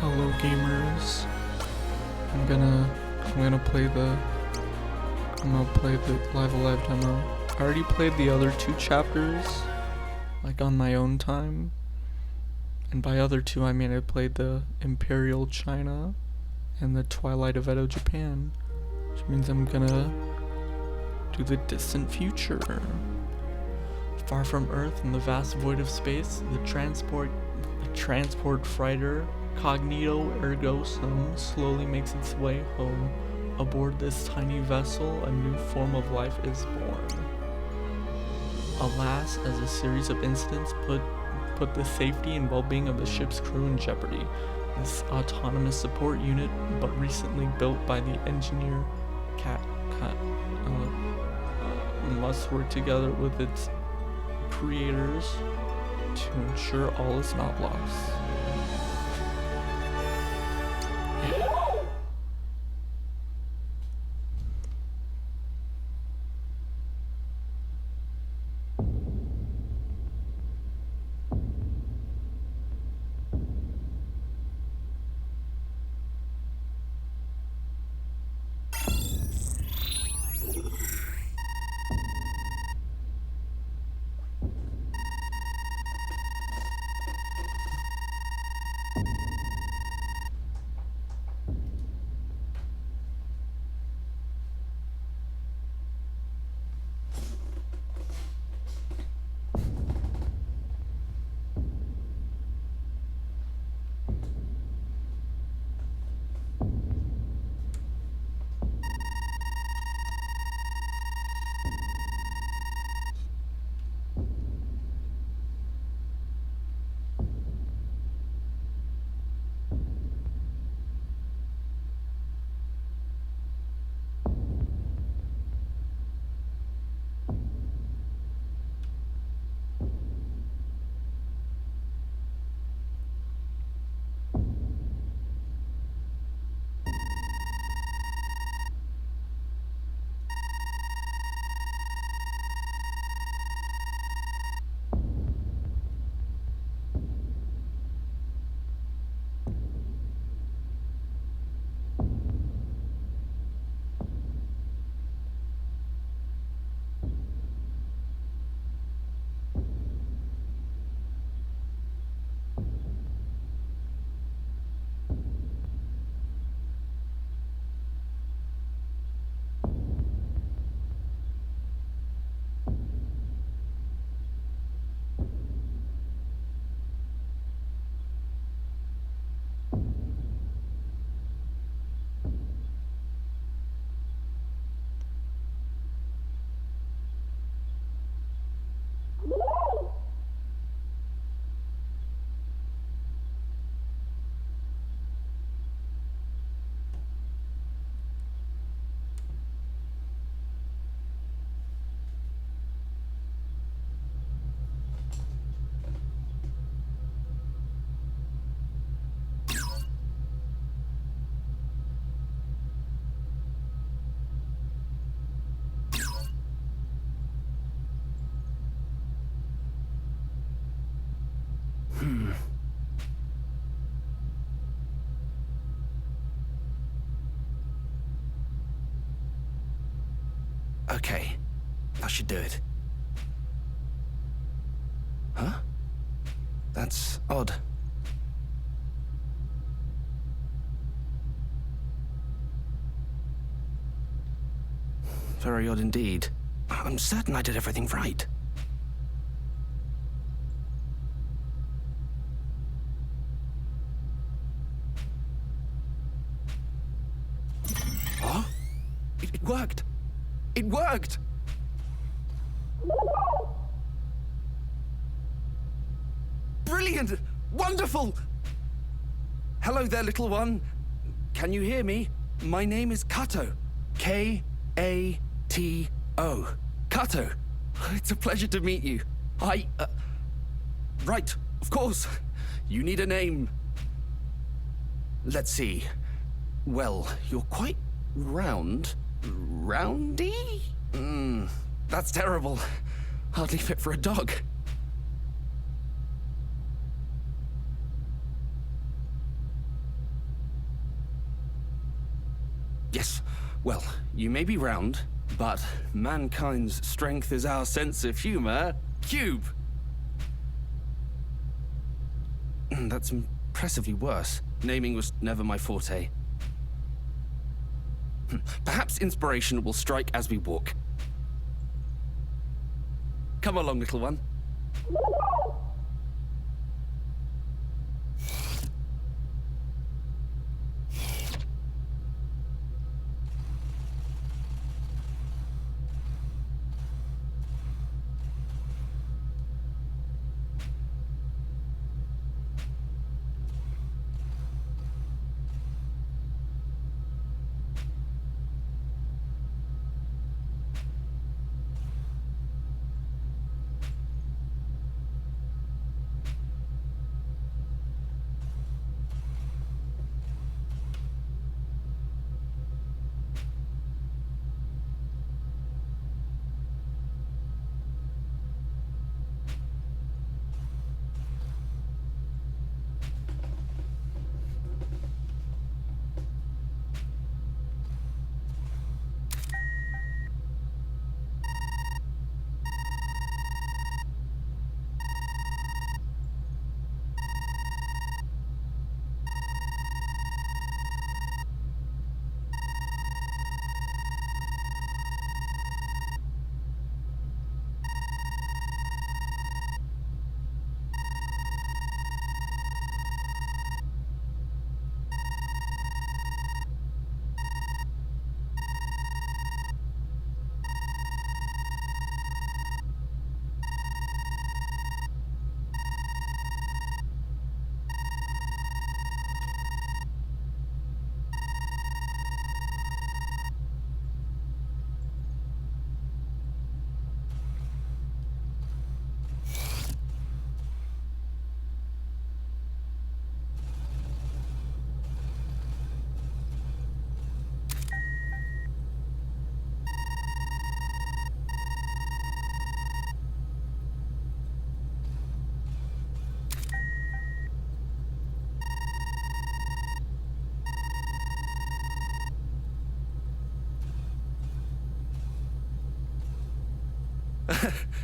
Hello gamers. I'm gonna play the Live Alive demo. I already played the other two chapters, like on my own time. And by other two I mean I played the Imperial China and the Twilight of Edo Japan. Which means I'm gonna do the distant future. Far from Earth in the vast void of space, the transport freighter Cognito Ergo Sum slowly makes its way home. Aboard this tiny vessel, a new form of life is born. Alas, as a series of incidents put the safety and well-being of the ship's crew in jeopardy. This autonomous support unit, but recently built by the engineer must work together with its creators to ensure all is not lost. Okay, that should do it. Huh? That's odd. Very odd indeed. I'm certain I did everything right. What? It worked! It worked! Brilliant! Wonderful! Hello there, little one. Can you hear me? My name is Kato. K-A-T-O. Kato. It's a pleasure to meet you. Right, of course. You need a name. Let's see. Well, you're quite round. Roundy? That's terrible. Hardly fit for a dog. Yes, well, you may be round, but mankind's strength is our sense of humor. Cube! That's impressively worse. Naming was never my forte. Perhaps inspiration will strike as we walk. Come along, little one.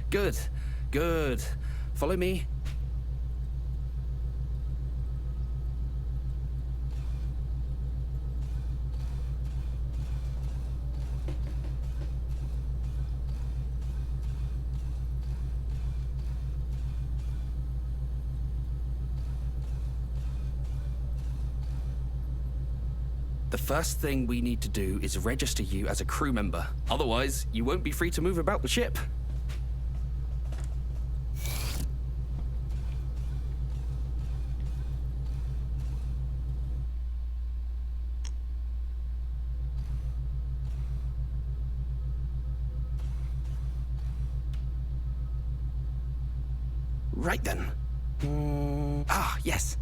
Good, good. Follow me. The first thing we need to do is register you as a crew member. Otherwise, you won't be free to move about the ship. Right then. Yes.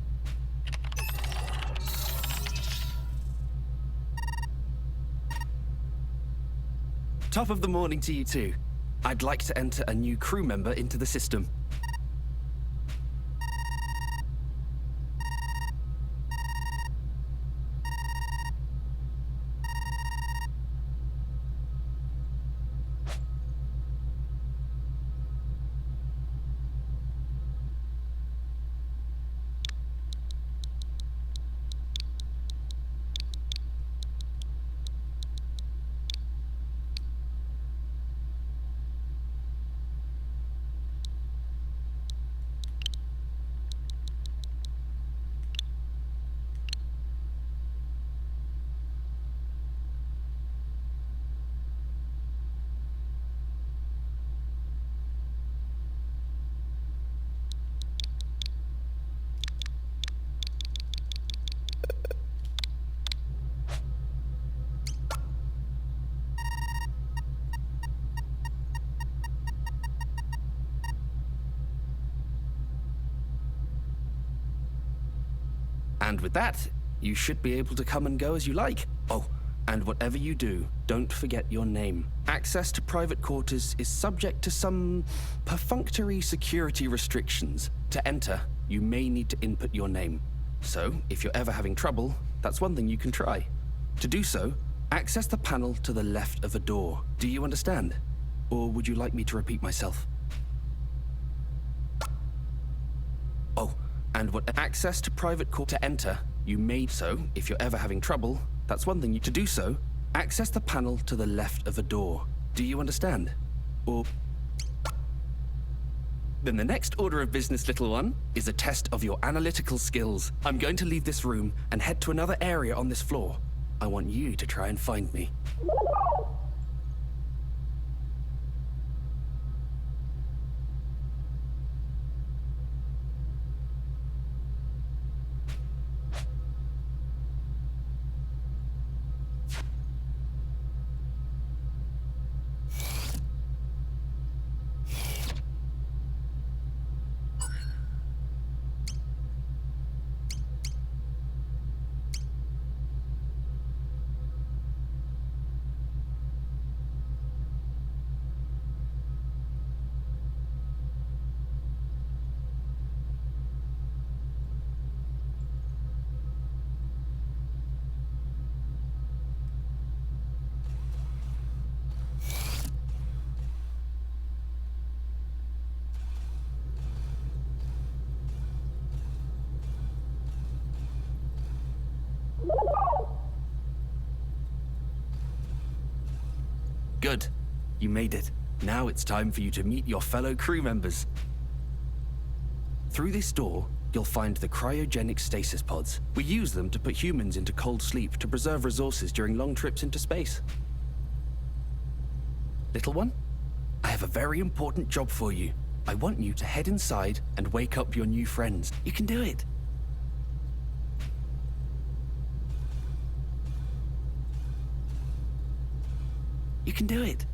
Top of the morning to you too. I'd like to enter a new crew member into the system. And with that, you should be able to come and go as you like. Oh, and whatever you do, don't forget your name. Access to private quarters is subject to some perfunctory security restrictions. To enter, you may need to input your name. So, if you're ever having trouble, that's one thing you can try. To do so, Access the panel to the left of a door. Do you understand? Or would you like me to repeat myself? Oh, and what access to private core to enter, you may so, if you're ever having trouble, that's one thing to do so. Access the panel to the left of a door. Do you understand? Or... Then the next order of business, little one, is a test of your analytical skills. I'm going to leave this room and head to another area on this floor. I want you to try and find me. Good. You made it. Now it's time for you to meet your fellow crew members. Through this door, you'll find the cryogenic stasis pods. We use them to put humans into cold sleep to preserve resources during long trips into space. Little one, I have a very important job for you. I want you to head inside and wake up your new friends. You can do it. You can do it.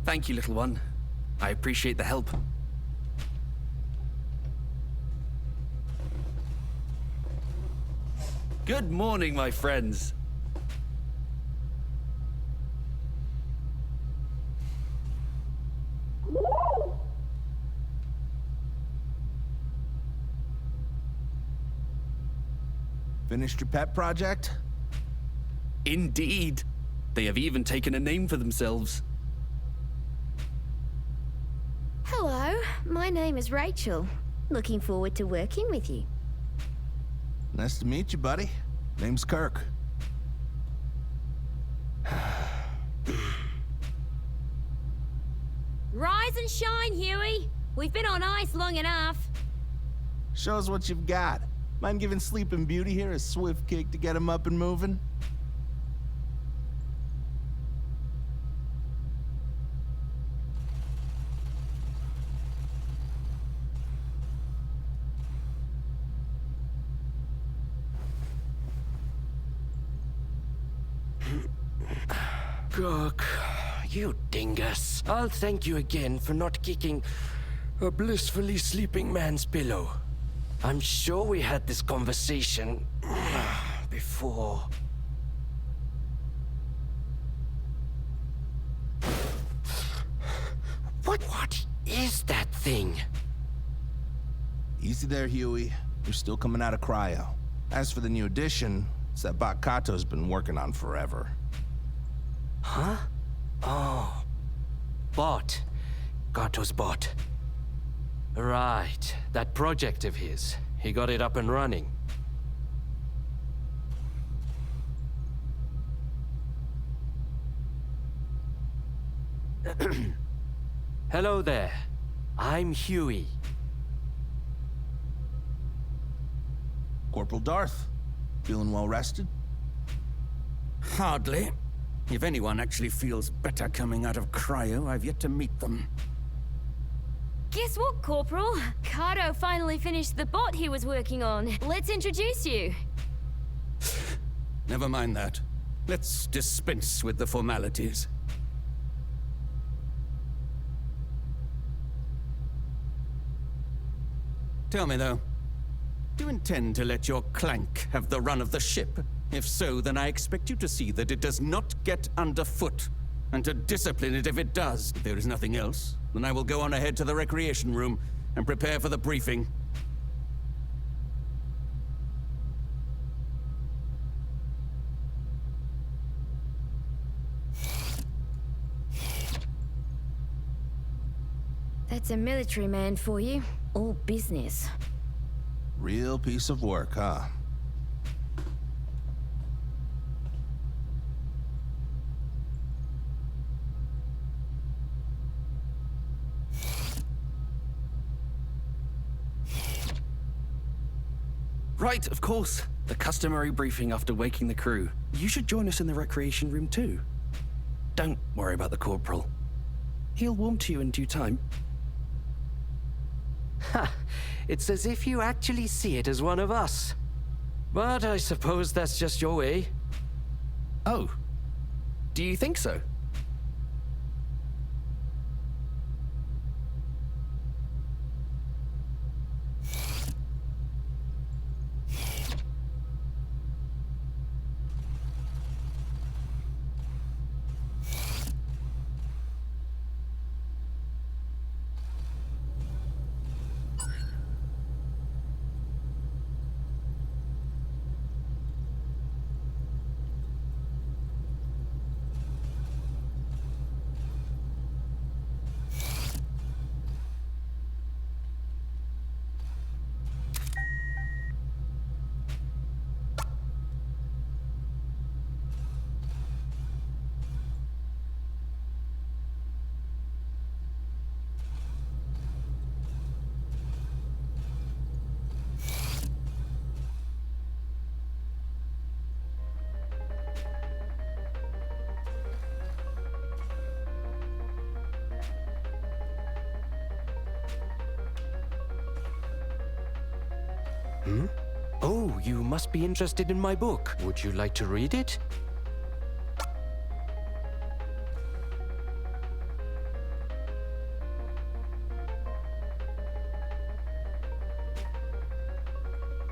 Thank you, little one. I appreciate the help. Good morning, my friends. Finished your pet project? Indeed. They have even taken a name for themselves. Hello, my name is Rachel. Looking forward to working with you. Nice to meet you, buddy. Name's Kirk. Rise and shine, Huey. We've been on ice long enough. Show us what you've got. Mind giving Sleeping Beauty here a swift kick to get him up and moving? Kirk, you dingus. I'll thank you again for not kicking A blissfully sleeping man's pillow. I'm sure we had this conversation before. What is that thing? Easy there, Huey. You're still coming out of cryo. As for the new addition, it's that bot Kato's been working on forever. Huh? Oh. Bot. Kato's bot. Right. That project of his. He got it up and running. Hello there. I'm Huey. Corporal Darth, feeling well rested? Hardly. If anyone actually feels better coming out of cryo, I've yet to meet them. Guess what, Corporal? Kato finally finished the bot he was working on. Let's introduce you. Never mind that. Let's dispense with the formalities. Tell me, though, do you intend to let your clank have the run of the ship? If so, then I expect you to see that it does not get underfoot, and to discipline it if it does. If there is nothing else, then I will go on ahead to the recreation room and prepare for the briefing. That's a military man for you. All business. Real piece of work, huh? Right, of course. The customary briefing after waking the crew. You should join us in the recreation room too. Don't worry about the corporal. He'll warm to you in due time. Ha! It's as if you actually see it as one of us. But I suppose that's just your way. Oh. Do you think so? Oh, you must be interested in my book. Would you like to read it?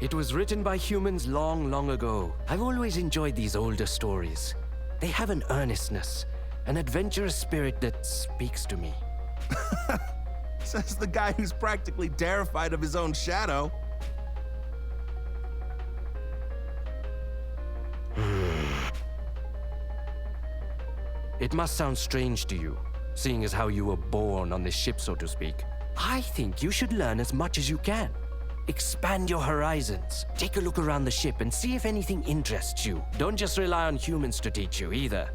It was written by humans long, long ago. I've always enjoyed these older stories. They have an earnestness, an adventurous spirit that speaks to me. Says the guy who's practically terrified of his own shadow. It must sound strange to you, seeing as how you were born on this ship, so to speak. I think you should learn as much as you can. Expand your horizons. Take a look around the ship and see if anything interests you. Don't just rely on humans to teach you either.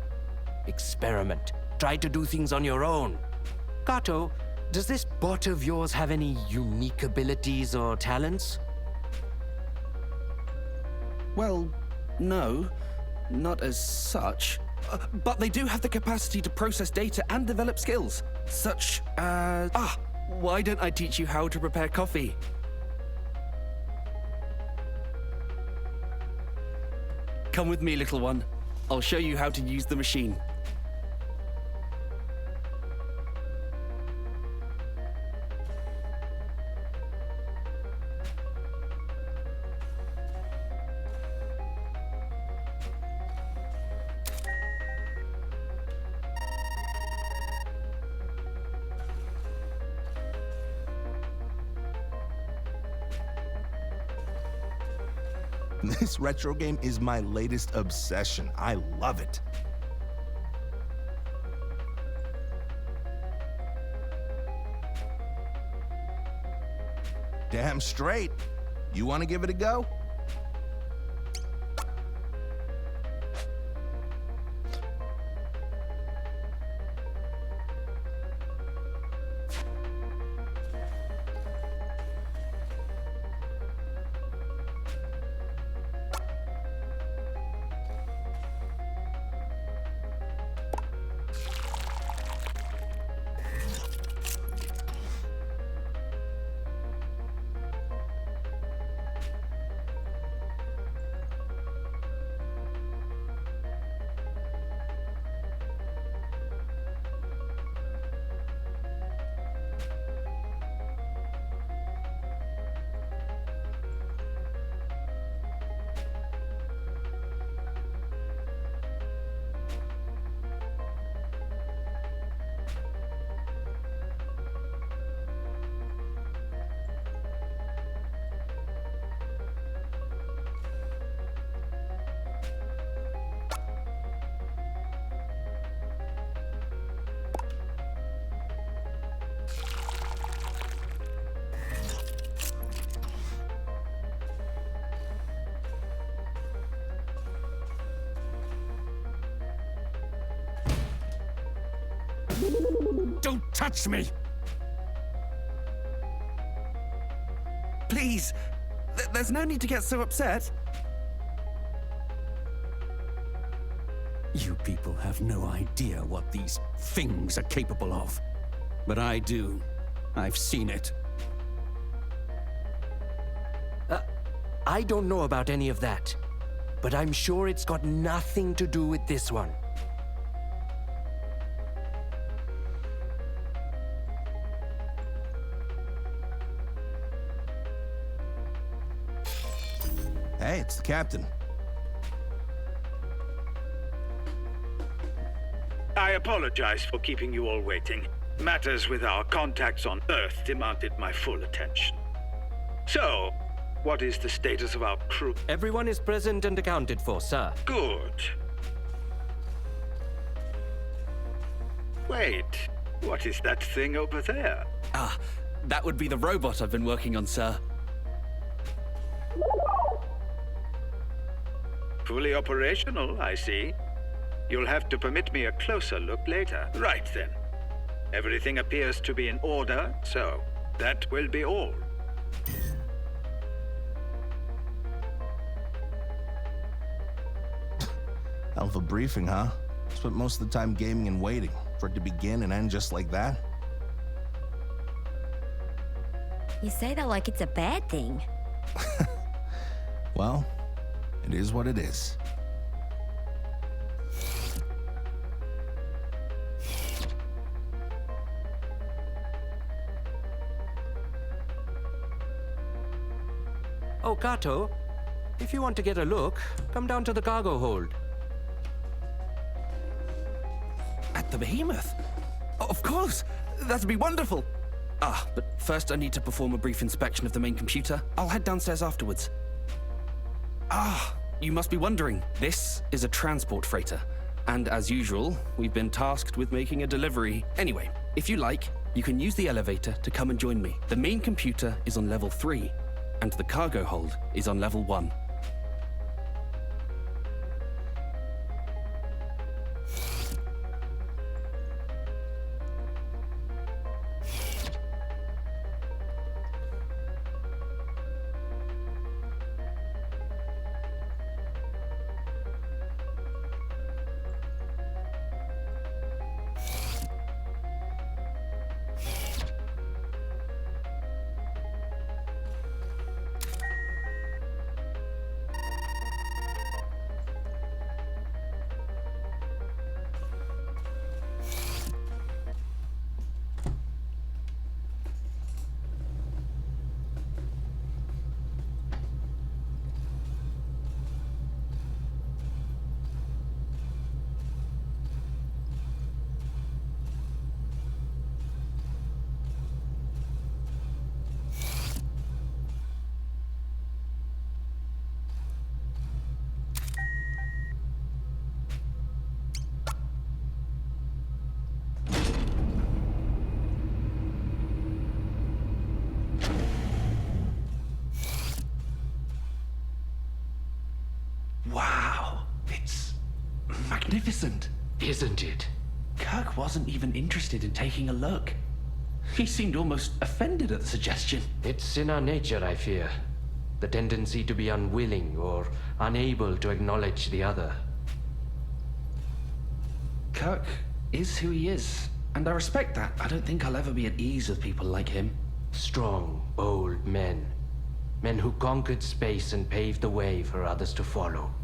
Experiment. Try to do things on your own. Kato, does this bot of yours have any unique abilities or talents? Well, no. Not as such. But they do have the capacity to process data and develop skills. Such as... why don't I teach you how to prepare coffee? Come with me, little one. I'll show you how to use the machine. This retro game is my latest obsession. I love it. Damn straight. You want to give it a go? Don't touch me! Please, there's no need to get so upset. You people have no idea what these things are capable of. But I do. I've seen it. I don't know about any of that, but I'm sure it's got nothing to do with this one. Hey, it's the captain. I apologize for keeping you all waiting. Matters with our contacts on Earth demanded my full attention. So, what is the status of our crew? Everyone is present and accounted for, sir. Good. Wait, what is that thing over there? Ah, that would be the robot I've been working on, sir. Fully operational, I see. You'll have to permit me a closer look later. Right then. Everything appears to be in order, so that will be all. Hell of a briefing, huh? Spent most of the time gaming and waiting for it to begin and end just like that. You say that like it's a bad thing. Well, it is what it is. Oh, Kato, if you want to get a look, come down to the cargo hold. At the Behemoth? Of course! That'd be wonderful! Ah, but first I need to perform a brief inspection of the main computer. I'll head downstairs afterwards. Ah, you must be wondering. This is a transport freighter. And as usual, we've been tasked with making a delivery. Anyway, if you like, you can use the elevator to come and join me. The main computer is on level 3, and the cargo hold is on level 1. magnificent. Isn't it? Kirk wasn't even interested in taking a look. He seemed almost offended at the suggestion. It's in our nature, I fear. The tendency to be unwilling or unable to acknowledge the other. Kirk is who he is, and I respect that. I don't think I'll ever be at ease with people like him. Strong, bold men. Men who conquered space and paved the way for others to follow.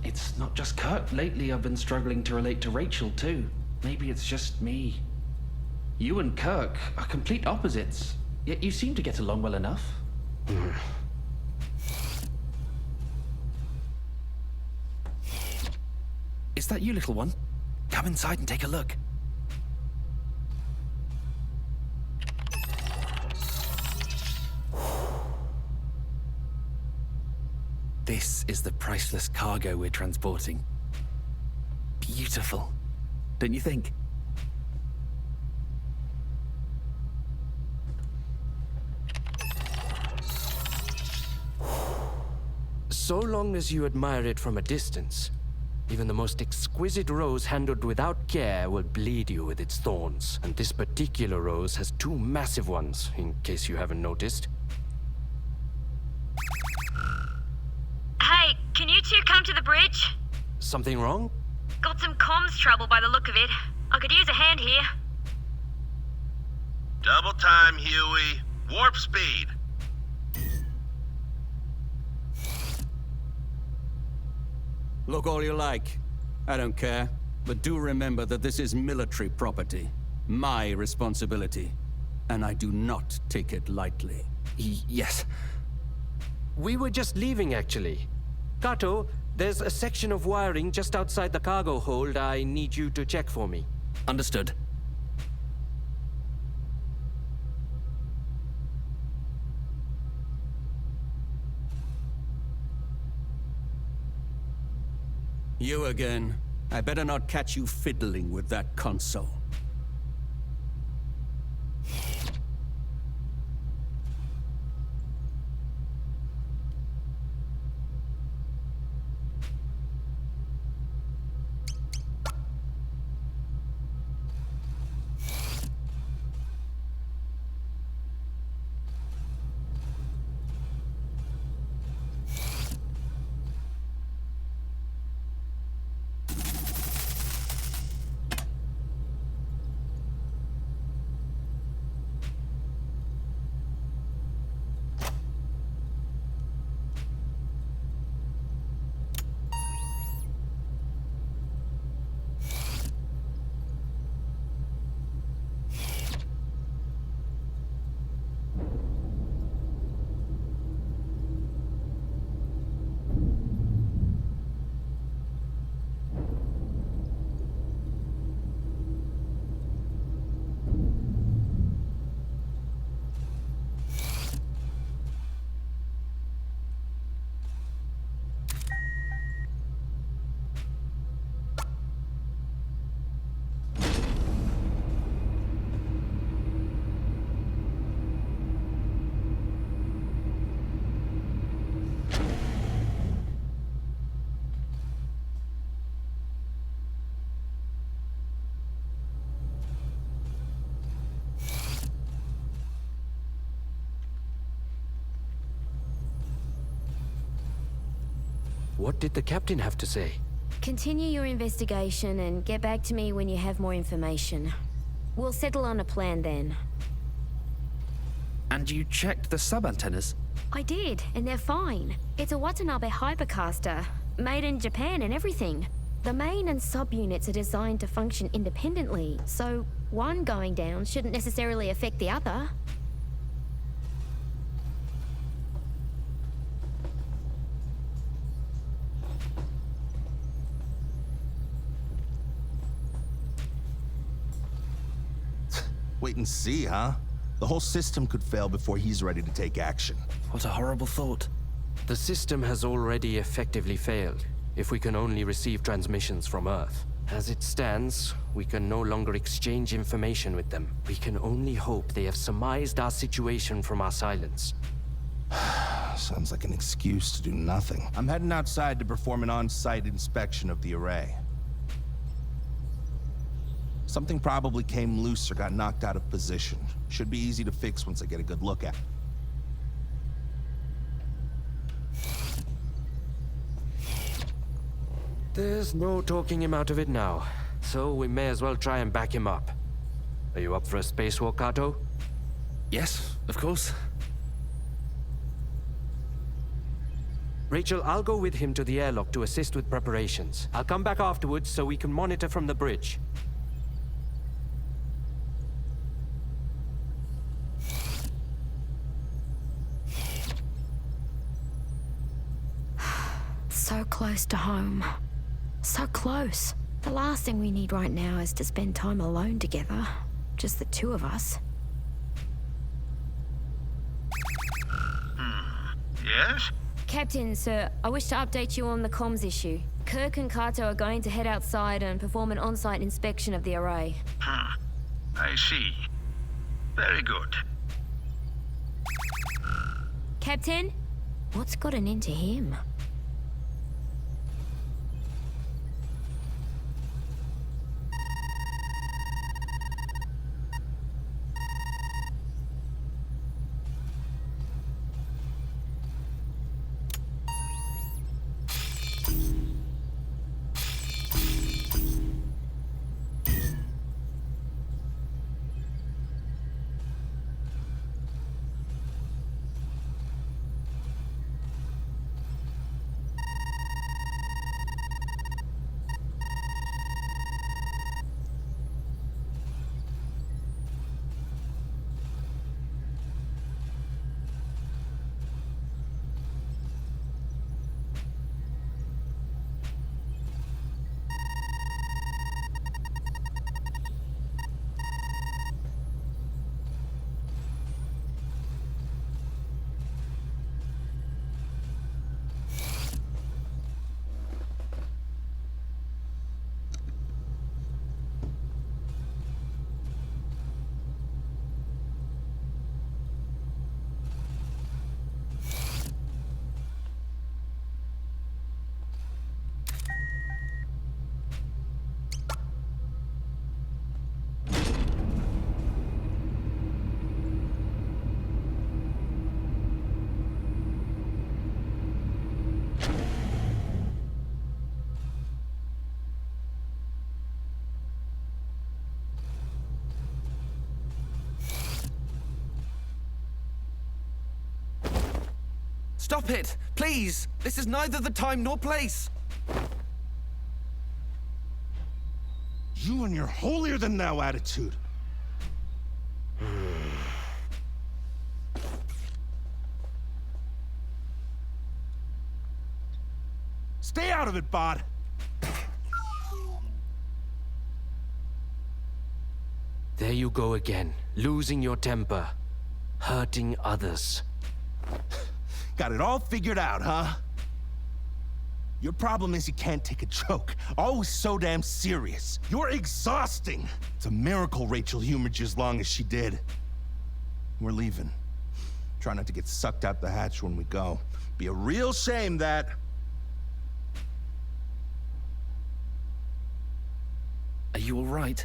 It's not just Kirk. Lately, I've been struggling to relate to Rachel, too. Maybe it's just me. You and Kirk are complete opposites, yet you seem to get along well enough. Is that you, little one? Come inside and take a look. This is the priceless cargo we're transporting. Beautiful, don't you think? So long as you admire it from a distance, even the most exquisite rose handled without care will bleed you with its thorns. And this particular rose has two massive ones, in case you haven't noticed. Hey, can you two come to the bridge? Something wrong? Got some comms trouble by the look of it. I could use a hand here. Double time, Huey. Warp speed. Look all you like. I don't care. But do remember that this is military property. My responsibility. And I do not take it lightly. Yes. We were just leaving, actually. Kato, there's a section of wiring just outside the cargo hold I need you to check for me. Understood. You again. I better not catch you fiddling with that console. What did the captain have to say? Continue your investigation and get back to me when you have more information. We'll settle on a plan then. And you checked the sub-antennas? I did, and they're fine. It's a Watanabe hypercaster, made in Japan and everything. The main and sub-units are designed to function independently, so one going down shouldn't necessarily affect the other. Wait and see, huh? The whole system could fail before he's ready to take action. What a horrible thought. The system has already effectively failed, if we can only receive transmissions from Earth. As it stands, we can no longer exchange information with them. We can only hope they have surmised our situation from our silence. Sounds like an excuse to do nothing. I'm heading outside to perform an on-site inspection of the array. Something probably came loose or got knocked out of position. Should be easy to fix once I get a good look at it. There's no talking him out of it now, so we may as well try and back him up. Are you up for a spacewalk, Kato? Yes, of course. Rachel, I'll go with him to the airlock to assist with preparations. I'll come back afterwards so we can monitor from the bridge. So close to home. So close. The last thing we need right now is to spend time alone together. Just the two of us. Yes? Captain, sir, I wish to update you on the comms issue. Kirk and Kato are going to head outside and perform an on-site inspection of the array. I see. Very good. Captain? What's gotten into him? Stop it! Please! This is neither the time nor place! You and your holier-than-thou attitude. Stay out of it, Bod. There you go again, losing your temper, hurting others. Got it all figured out, huh? Your problem is you can't take a joke. Always so damn serious. You're exhausting. It's a miracle Rachel humored you as long as she did. We're leaving. Try not to get sucked out the hatch when we go. Be a real shame that... Are you all right?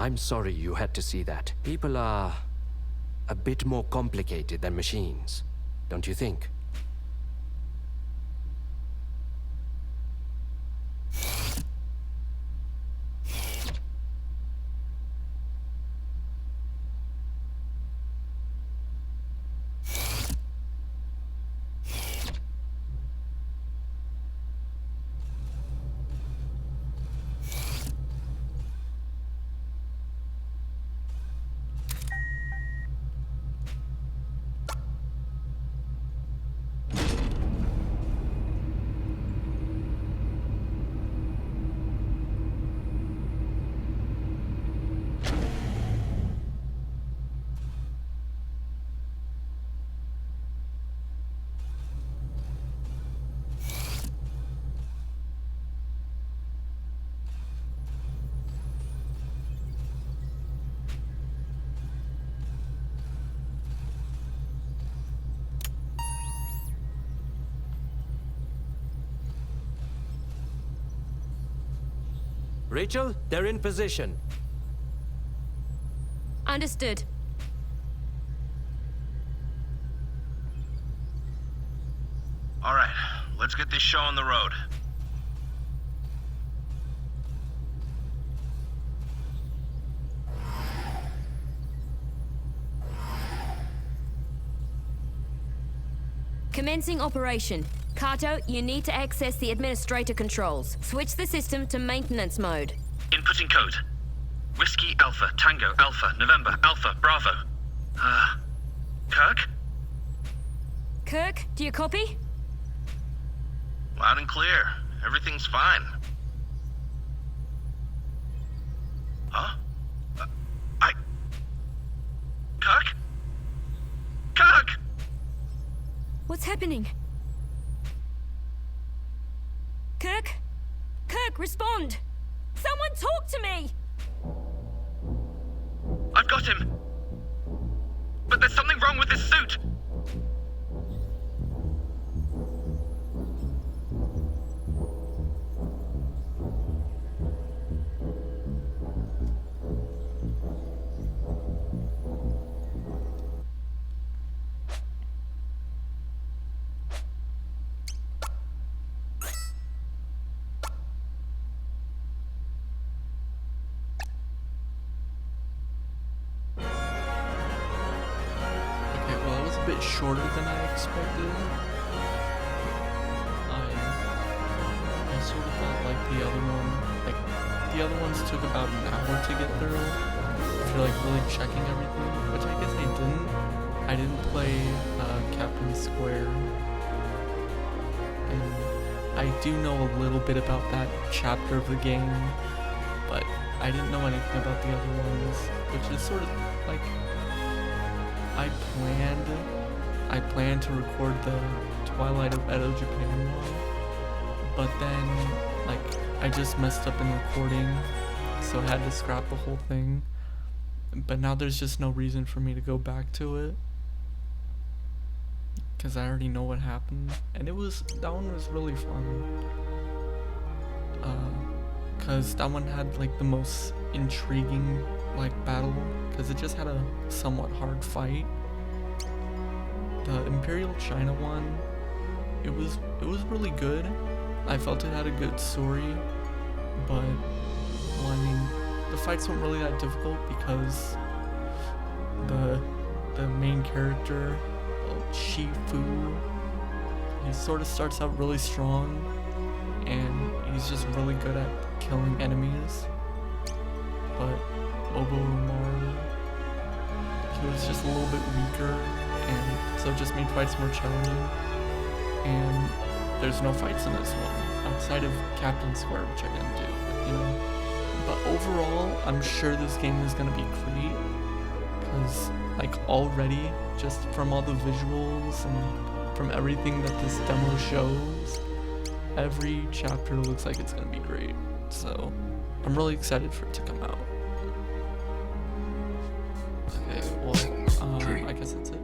I'm sorry you had to see that. People are a bit more complicated than machines, don't you think? Rachel, they're in position. Understood. All right, let's get this show on the road. Commencing operation. Kato, you need to access the administrator controls. Switch the system to maintenance mode. Inputting code. Whiskey Alpha Tango Alpha November Alpha Bravo. Kirk? Kirk, do you copy? Loud and clear. Everything's fine. Huh? Kirk? Kirk! What's happening? Kirk? Kirk, respond! Someone talk to me! I've got him. But there's something wrong with his suit. Bit shorter than I expected. I sort of felt like the other one, like the other ones took about an hour to get through. If you're like really checking everything, which I guess I didn't play Captain Square, and I do know a little bit about that chapter of the game, but I didn't know anything about the other ones, which is sort of like I planned to record the Twilight of Edo Japan one, but then, like, I just messed up in recording, so I had to scrap the whole thing. But now there's just no reason for me to go back to it, because I already know what happened, and that one was really fun. Because that one had, like, the most intriguing, like, battle, because it just had a somewhat hard fight. The Imperial China one, it was really good. I felt it had a good story, but well, I mean, the fights weren't really that difficult because the main character, Shifu, he sort of starts out really strong, and he's just really good at killing enemies. But Oborumaru, he was just a little bit weaker, and so it just made fights more challenging. And there's no fights in this one outside of Captain Square, which I didn't do, you know. But overall, I'm sure this game is gonna be great, because like already, just from all the visuals and from everything that this demo shows, every chapter looks like it's gonna be great. So I'm really excited for it to come out. Okay, well, I guess that's it.